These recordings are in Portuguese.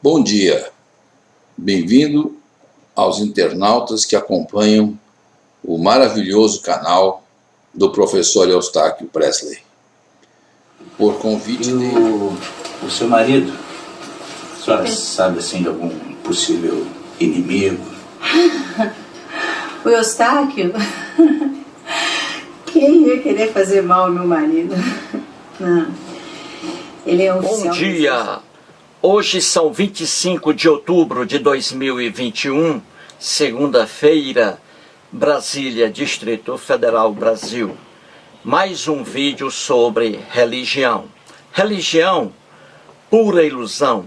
Bom dia, bem-vindo aos internautas que acompanham o maravilhoso canal do professor Eustáquio Presley. Por convite dele. O seu marido, a senhora sabe assim de algum possível inimigo? O Eustáquio? Quem ia querer fazer mal ao meu marido? Não. Ele é oficial. Bom dia! Hoje são 25 de outubro de 2021, segunda-feira, Brasília, Distrito Federal, Brasil. Mais um vídeo sobre religião. Religião, pura ilusão,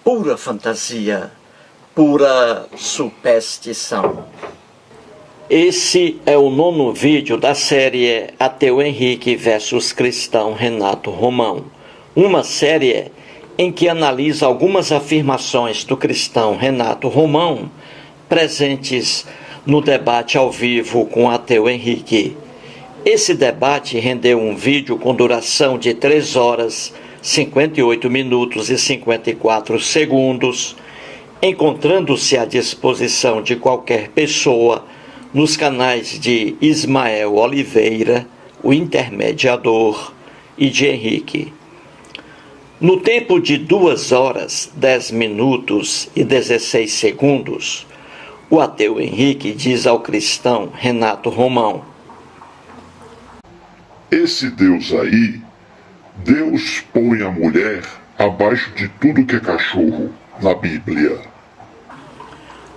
pura fantasia, pura superstição. Esse é o 9º vídeo da série Ateu Henrique versus Cristão Renato Romão. Uma série em que analisa algumas afirmações do cristão Renato Romão presentes no debate ao vivo com Ateu Henrique. Esse debate rendeu um vídeo com duração de 3 horas, 58 minutos e 54 segundos, encontrando-se à disposição de qualquer pessoa nos canais de Ismael Oliveira, o intermediador, e de Henrique. No tempo de 2 horas, 10 minutos e 16 segundos, o ateu Henrique diz ao cristão Renato Romão: esse Deus aí, Deus põe a mulher abaixo de tudo que é cachorro na Bíblia.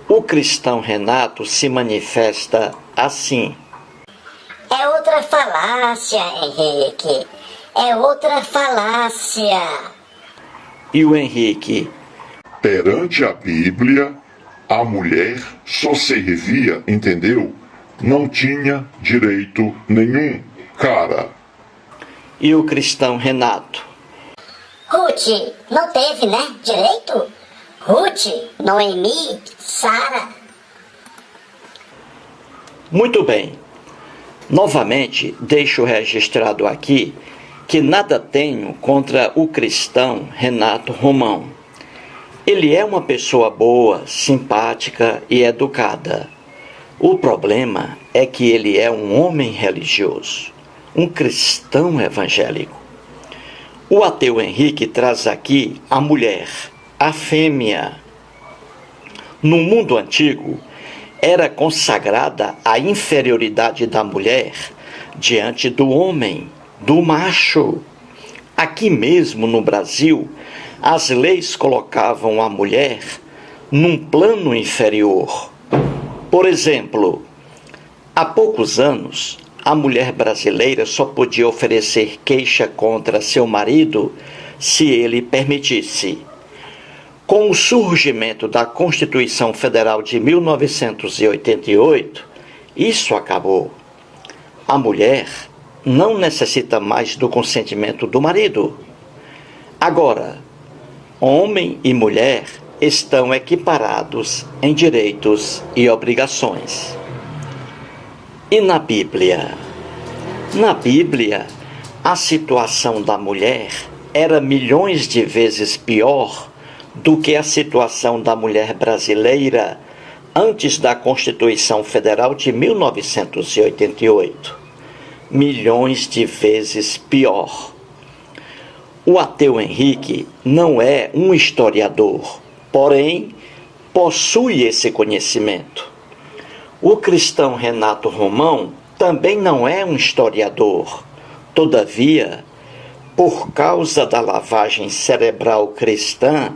O cristão Renato se manifesta assim: é outra falácia, Henrique. É outra falácia. E o Henrique: perante a Bíblia, a mulher só servia, entendeu? Não tinha direito nenhum, cara. E o cristão Renato: Ruth não teve, né? Direito? Ruth, Noemi, Sara. Muito bem. Novamente, deixo registrado aqui que nada tenho contra o cristão Renato Romão. Ele é uma pessoa boa, simpática e educada. O problema é que ele é um homem religioso, um cristão evangélico. O ateu Henrique traz aqui a mulher, a fêmea. No mundo antigo, era consagrada a inferioridade da mulher diante do homem, do macho. Aqui mesmo no Brasil, as leis colocavam a mulher num plano inferior. Por exemplo, há poucos anos, a mulher brasileira só podia oferecer queixa contra seu marido se ele permitisse. Com o surgimento da Constituição Federal de 1988, isso acabou. A mulher não necessita mais do consentimento do marido. Agora, homem e mulher estão equiparados em direitos e obrigações. E na Bíblia? Na Bíblia, a situação da mulher era milhões de vezes pior do que a situação da mulher brasileira antes da Constituição Federal de 1988. Milhões de vezes pior. O ateu Henrique não é um historiador, porém possui esse conhecimento. O cristão Renato Romão também não é um historiador. Todavia, por causa da lavagem cerebral cristã,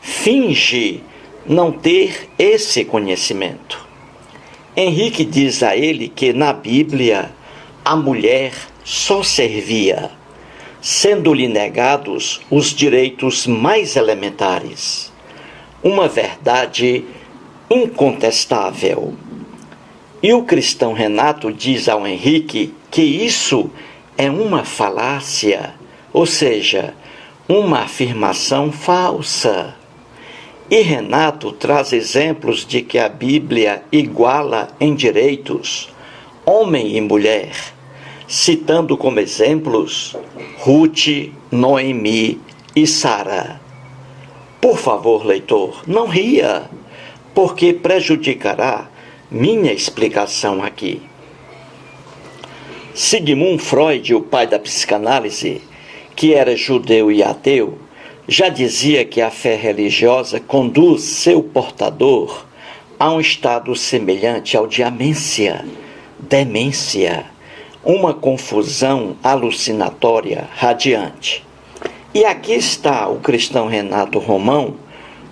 finge não ter esse conhecimento. Henrique diz a ele que na Bíblia a mulher só servia, sendo-lhe negados os direitos mais elementares. Uma verdade incontestável. E o cristão Renato diz ao Henrique que isso é uma falácia, ou seja, uma afirmação falsa. E Renato traz exemplos de que a Bíblia iguala em direitos homem e mulher, citando como exemplos Ruth, Noemi e Sara. Por favor, leitor, não ria, porque prejudicará minha explicação aqui. Sigmund Freud, o pai da psicanálise, que era judeu e ateu, já dizia que a fé religiosa conduz seu portador a um estado semelhante ao de demência, uma confusão alucinatória radiante. E aqui está o cristão Renato Romão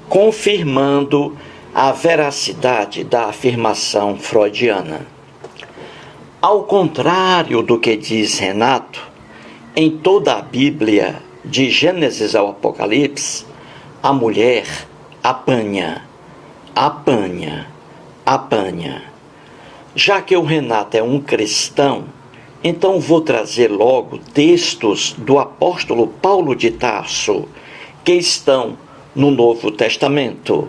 confirmando a veracidade da afirmação freudiana. Ao contrário do que diz Renato, em toda a Bíblia, de Gênesis ao Apocalipse, a mulher apanha. Já que o Renato é um cristão, então vou trazer logo textos do apóstolo Paulo de Tarso, que estão no Novo Testamento.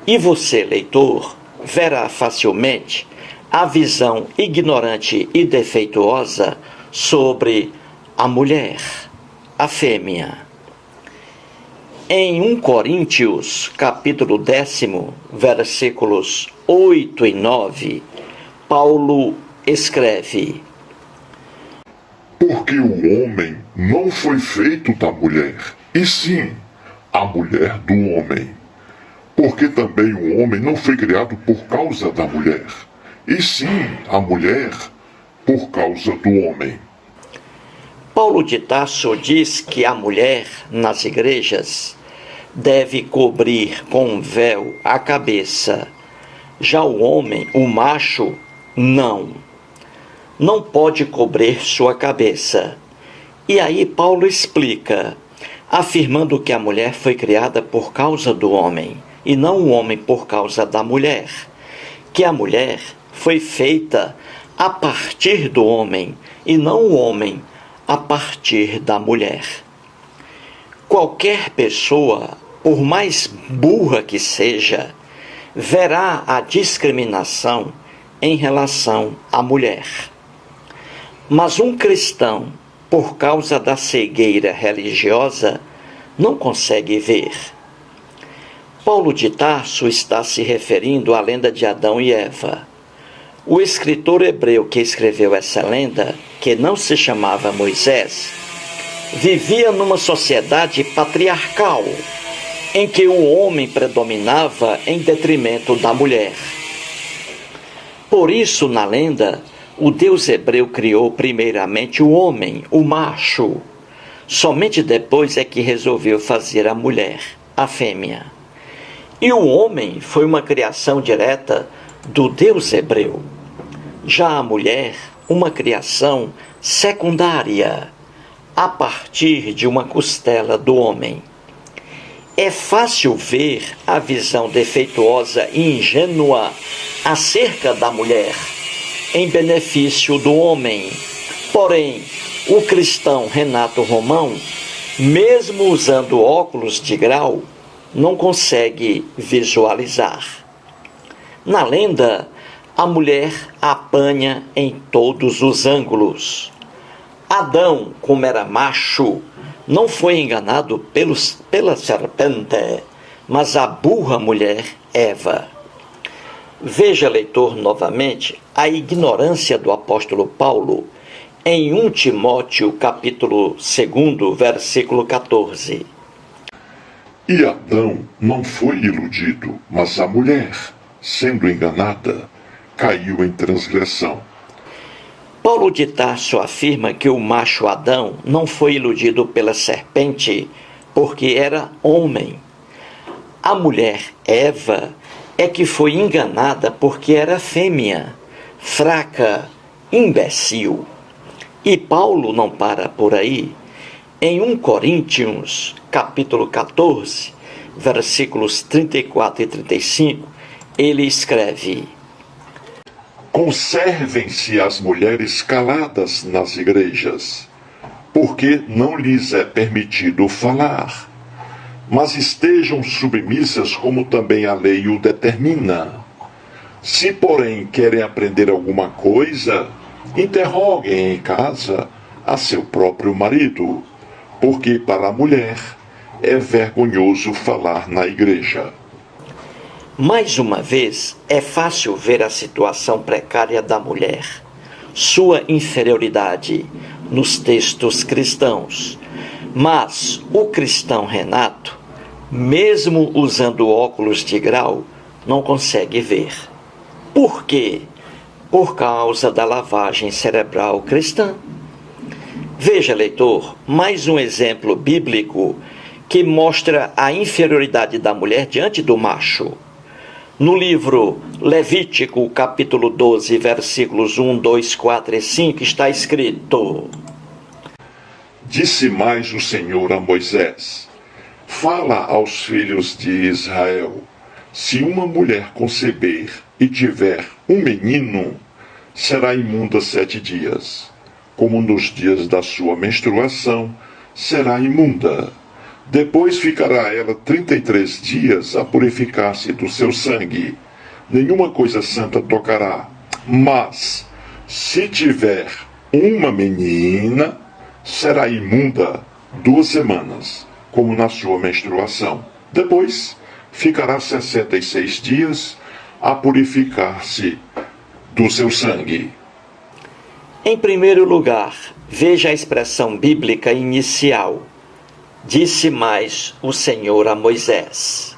E você, leitor, verá facilmente a visão ignorante e defeituosa sobre a mulher, a fêmea. Em 1 Coríntios, capítulo 10, versículos 8 e 9, Paulo escreve: Porque o homem não foi feito da mulher, e sim a mulher do homem. Porque também o homem não foi criado por causa da mulher, e sim a mulher por causa do homem. Paulo de Tarso diz que a mulher, nas igrejas, deve cobrir com um véu a cabeça. Já o homem, o macho, não pode cobrir sua cabeça. E aí Paulo explica, afirmando que a mulher foi criada por causa do homem, e não o homem por causa da mulher, que a mulher foi feita a partir do homem, e não o homem a partir da mulher. Qualquer pessoa, por mais burra que seja, verá a discriminação em relação à mulher. Mas um cristão, por causa da cegueira religiosa, não consegue ver. Paulo de Tarso está se referindo à lenda de Adão e Eva. O escritor hebreu que escreveu essa lenda, que não se chamava Moisés, vivia numa sociedade patriarcal, em que o homem predominava em detrimento da mulher. Por isso, na lenda, o Deus hebreu criou primeiramente o homem, o macho. Somente depois é que resolveu fazer a mulher, a fêmea. E o homem foi uma criação direta do Deus hebreu. Já a mulher, uma criação secundária, a partir de uma costela do homem. É fácil ver a visão defeituosa e ingênua acerca da mulher, em benefício do homem. Porém, o cristão Renato Romão, mesmo usando óculos de grau, não consegue visualizar. Na lenda, a mulher apanha em todos os ângulos. Adão, como era macho, não foi enganado pela serpente, mas a burra mulher Eva. Veja, leitor, novamente, a ignorância do apóstolo Paulo em 1 Timóteo, capítulo 2, versículo 14. E Adão não foi iludido, mas a mulher, sendo enganada, caiu em transgressão. Paulo de Tarso afirma que o macho Adão não foi iludido pela serpente porque era homem. A mulher Eva é que foi enganada porque era fêmea, fraca, imbecil. E Paulo não para por aí. Em 1 Coríntios, capítulo 14, versículos 34 e 35, ele escreve: Conservem-se as mulheres caladas nas igrejas, porque não lhes é permitido falar, mas estejam submissas como também a lei o determina. Se, porém, querem aprender alguma coisa, interroguem em casa a seu próprio marido, porque para a mulher é vergonhoso falar na igreja. Mais uma vez, é fácil ver a situação precária da mulher, sua inferioridade nos textos cristãos. Mas o cristão Renato, mesmo usando óculos de grau, não consegue ver. Por quê? Por causa da lavagem cerebral cristã. Veja, leitor, mais um exemplo bíblico que mostra a inferioridade da mulher diante do macho. No livro Levítico, capítulo 12, versículos 1, 2, 4 e 5, está escrito: Disse mais o Senhor a Moisés: Fala aos filhos de Israel: se uma mulher conceber e tiver um menino, será imunda 7 dias. Como nos dias da sua menstruação, será imunda. Depois ficará ela 33 dias a purificar-se do seu sangue. Nenhuma coisa santa tocará. Mas, se tiver uma menina, será imunda 2 semanas, como na sua menstruação. Depois, ficará 66 dias a purificar-se do seu sangue. Em primeiro lugar, veja a expressão bíblica inicial. Disse mais o Senhor a Moisés.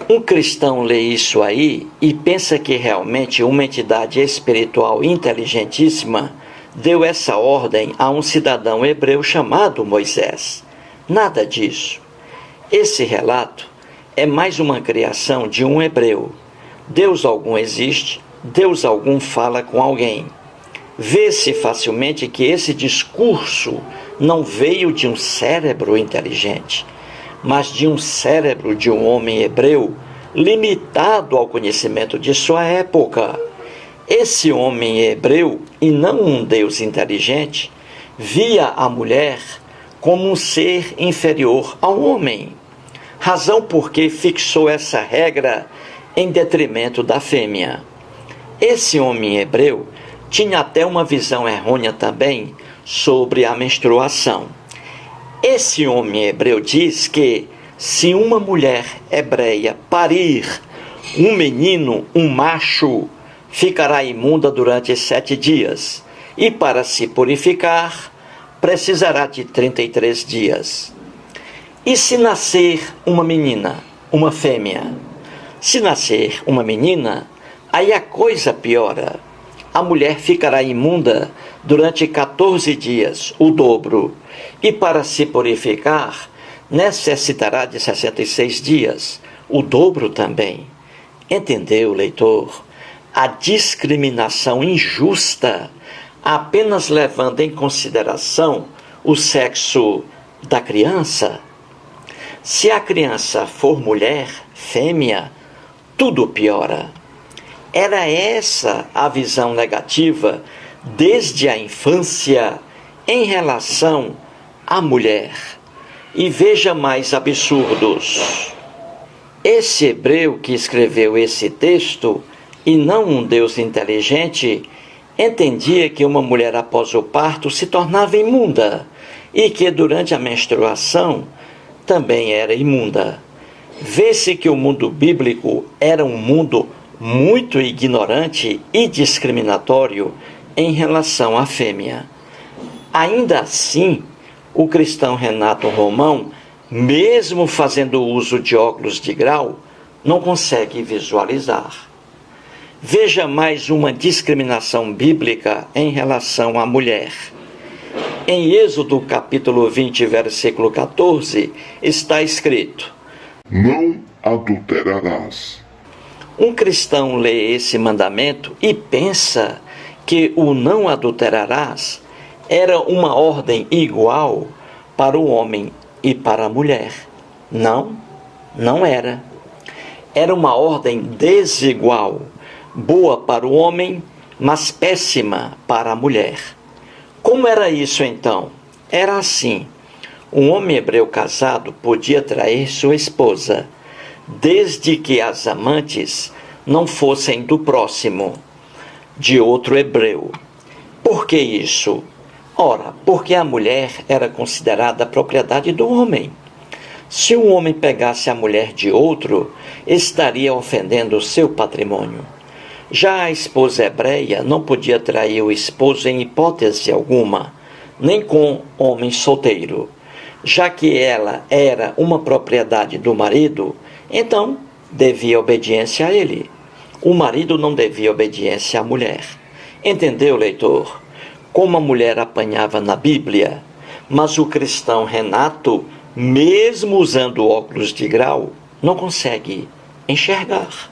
Um cristão lê isso aí e pensa que realmente uma entidade espiritual inteligentíssima deu essa ordem a um cidadão hebreu chamado Moisés. Nada disso. Esse relato é mais uma criação de um hebreu. Deus algum existe, Deus algum fala com alguém. Vê-se facilmente que esse discurso não veio de um cérebro inteligente, mas de um cérebro de um homem hebreu limitado ao conhecimento de sua época. Esse homem hebreu, e não um Deus inteligente, via a mulher como um ser inferior ao homem, razão por que fixou essa regra em detrimento da fêmea. Esse homem hebreu tinha até uma visão errônea também sobre a menstruação. Esse homem hebreu diz que se uma mulher hebreia parir um menino, um macho, ficará imunda durante 7 dias, e para se purificar, precisará de 33 dias. E se nascer uma menina, uma fêmea? Se nascer uma menina, aí a coisa piora. A mulher ficará imunda durante 14 dias, o dobro, e para se purificar, necessitará de 66 dias, o dobro também. Entendeu, leitor? A discriminação injusta, apenas levando em consideração o sexo da criança. Se a criança for mulher, fêmea, tudo piora. Era essa a visão negativa desde a infância em relação à mulher. E veja mais absurdos. Esse hebreu que escreveu esse texto, e não um Deus inteligente, entendia que uma mulher após o parto se tornava imunda e que durante a menstruação também era imunda. Vê-se que o mundo bíblico era um mundo muito ignorante e discriminatório em relação à fêmea. Ainda assim, o cristão Renato Romão, mesmo fazendo uso de óculos de grau, não consegue visualizar. Veja mais uma discriminação bíblica em relação à mulher. Em Êxodo capítulo 20, versículo 14, está escrito: Não adulterarás. Um cristão lê esse mandamento e pensa que o não adulterarás era uma ordem igual para o homem e para a mulher. Não, não era. Era uma ordem desigual, boa para o homem, mas péssima para a mulher. Como era isso então? Era assim: um homem hebreu casado podia trair sua esposa, desde que as amantes não fossem do próximo, de outro hebreu. Por que isso? Ora, porque a mulher era considerada propriedade do homem. Se um homem pegasse a mulher de outro, estaria ofendendo o seu patrimônio. Já a esposa hebreia não podia trair o esposo em hipótese alguma, nem com homem solteiro. Já que ela era uma propriedade do marido, então devia obediência a ele. O marido não devia obediência à mulher. Entendeu, leitor? Como a mulher apanhava na Bíblia, mas o cristão Renato, mesmo usando óculos de grau, não consegue enxergar.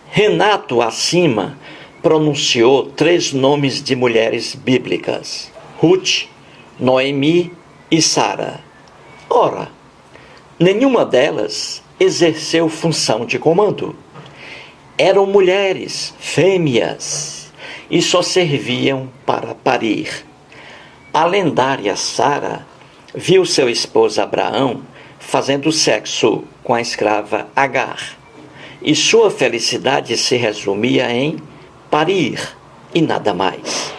Renato, acima, pronunciou 3 nomes de mulheres bíblicas: Ruth, Noemi e Sara. Ora, nenhuma delas exerceu função de comando. Eram mulheres, fêmeas, e só serviam para parir. A lendária Sara viu seu esposo Abraão fazendo sexo com a escrava Agar, e sua felicidade se resumia em parir e nada mais.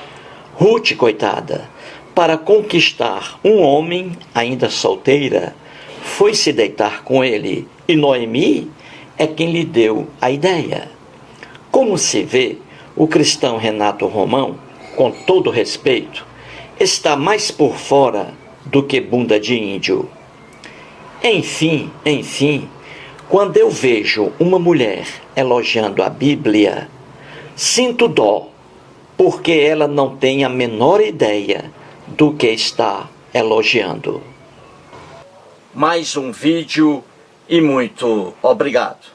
Ruth, coitada, para conquistar um homem ainda solteira, foi se deitar com ele, e Noemi é quem lhe deu a ideia. Como se vê, o cristão Renato Romão, com todo respeito, está mais por fora do que bunda de índio. Enfim, quando eu vejo uma mulher elogiando a Bíblia, sinto dó, porque ela não tem a menor ideia do que está elogiando. Mais um vídeo e muito obrigado.